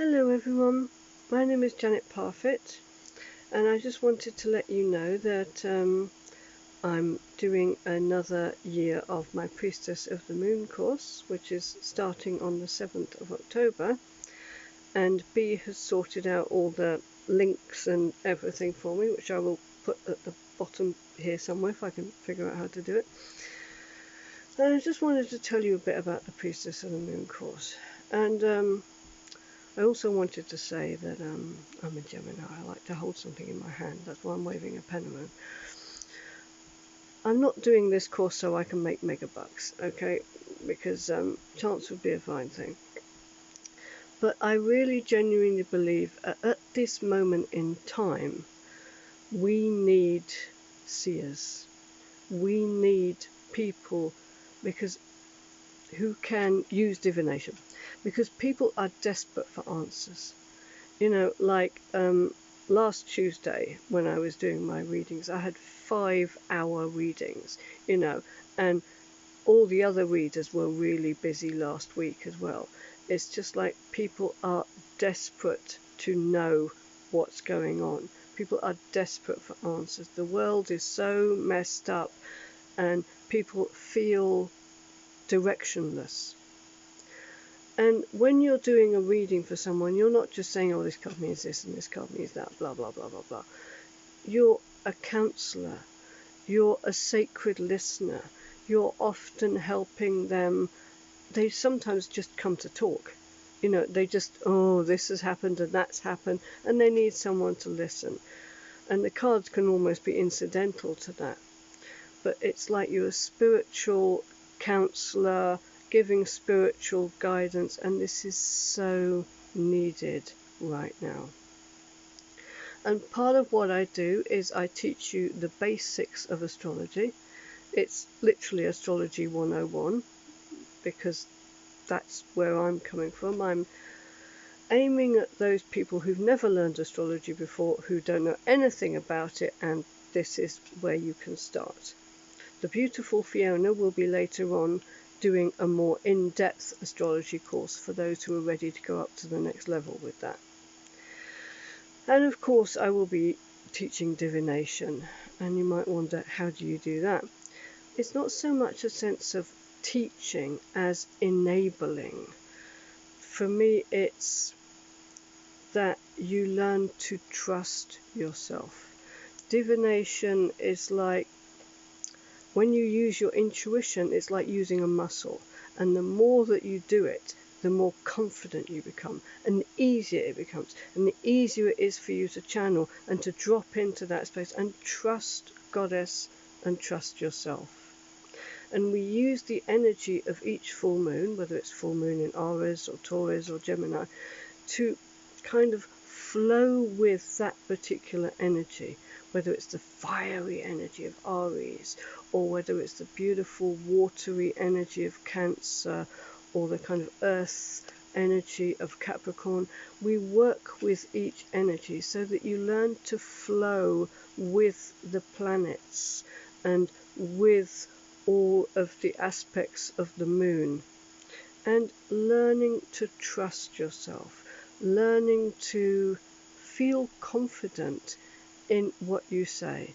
Hello everyone, my name is Janet Parfitt, and I just wanted to let you know that I'm doing another year of my Priestess of the Moon course, which is starting on the 7th of October, and B has sorted out all the links and everything for me, which I will put at the bottom here somewhere if I can figure out how to do it. And I just wanted to tell you a bit about the Priestess of the Moon course, and I also wanted to say that I'm a Gemini. I like to hold something in my hand. That's why I'm waving a pen around. I'm not doing this course so I can make mega bucks, okay? Because chance would be a fine thing. But I really genuinely believe at this moment in time, we need seers. We need people who can use divination. Because people are desperate for answers. You know, like last Tuesday when I was doing my readings, I had 5-hour readings, and all the other readers were really busy last week as well. It's just like people are desperate to know what's going on. People are desperate for answers. The world is so messed up and people feel directionless. And when you're doing a reading for someone, you're not just saying, oh, this card means this and this card means that, blah, blah, blah, blah, blah. You're a counsellor. You're a sacred listener. You're often helping them. They sometimes just come to talk. They just, oh, this has happened and that's happened, and they need someone to listen. And the cards can almost be incidental to that. But it's like you're a spiritual counsellor, giving spiritual guidance, and this is so needed right now. And part of what I do is I teach you the basics of astrology. It's literally Astrology 101, because that's where I'm coming from. I'm aiming at those people who've never learned astrology before, who don't know anything about it, and this is where you can start. The beautiful Fiona will be later on doing a more in-depth astrology course for those who are ready to go up to the next level with that. And of course I will be teaching divination, and you might wonder, how do you do that? It's not so much a sense of teaching as enabling. For me, it's that you learn to trust yourself. Divination is like, when you use your intuition, it's like using a muscle, and the more that you do it, the more confident you become, and the easier it becomes, and the easier it is for you to channel and to drop into that space and trust Goddess and trust yourself. And we use the energy of each full moon, whether it's full moon in Aries or Taurus or Gemini, to kind of flow with that particular energy, whether it's the fiery energy of Aries, or whether it's the beautiful watery energy of Cancer, or the kind of earth energy of Capricorn. We work with each energy so that you learn to flow with the planets and with all of the aspects of the moon, and learning to trust yourself, learning to feel confident in what you say,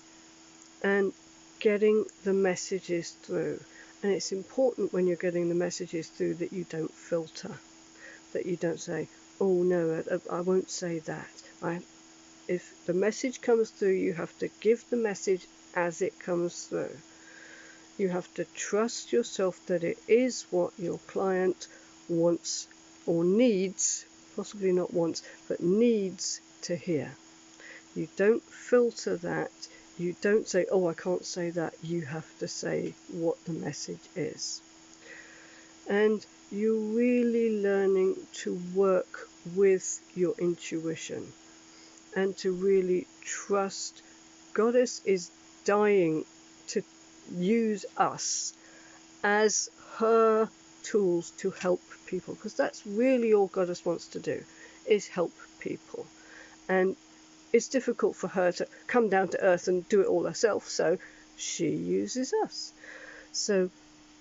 and getting the messages through. And it's important when you're getting the messages through that you don't filter, that you don't say, oh no, I won't say that. If the message comes through, you have to give the message as it comes through. You have to trust yourself that it is what your client wants or needs, possibly not wants, but needs to hear. You don't filter that. You don't say, oh, I can't say that. You have to say what the message is. And you're really learning to work with your intuition and to really trust. Goddess is dying to use us as her tools to help people, because that's really all Goddess wants to do, is help people. And it's difficult for her to come down to earth and do it all herself, so she uses us. So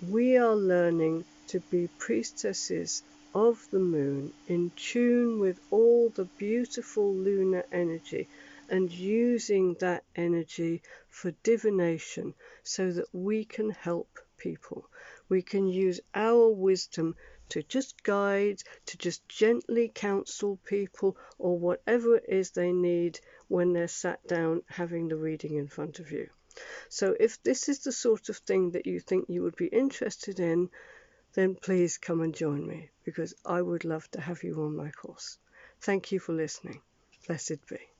we are learning to be priestesses of the moon, in tune with all the beautiful lunar energy, and using that energy for divination so that we can help people. We can use our wisdom to just guide, to just gently counsel people, or whatever it is they need when they're sat down having the reading in front of you. So if this is the sort of thing that you think you would be interested in, then please come and join me, because I would love to have you on my course. Thank you for listening. Blessed be.